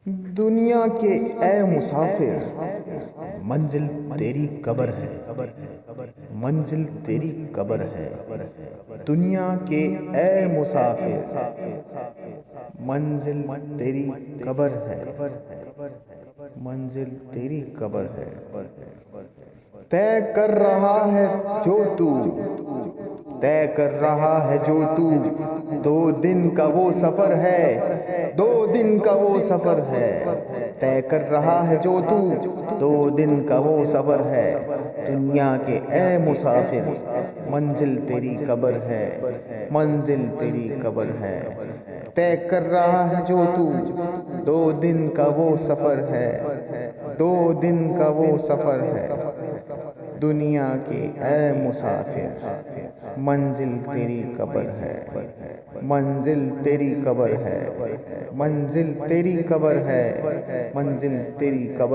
دنیا کے اے مسافر، منزل تیری قبر ہے، منزل تیری قبر ہے۔ دنیا کے اے مسافر، منزل تیری قبر ہے، منزل تیری قبر ہے۔ طے کر رہا ہے جو تو، طے کر رہا ہے جو تو، 2 دن کا وہ سفر ہے، 2 دن کا وہ سفر ہے۔ طے کر رہا ہے جو تو، 2 دن کا وہ سفر ہے۔ دنیا کے اے مسافر، منزل تیری قبر ہے، منزل تیری قبر ہے۔ طے کر رہا ہے جو تو، 2 دن کا وہ سفر ہے، 2 دن کا وہ سفر ہے۔ دنیا کے اے مسافر، منزل تیری قبر ہے، منزل تیری قبر ہے، منزل تیری قبر ہے، منزل تیری قبر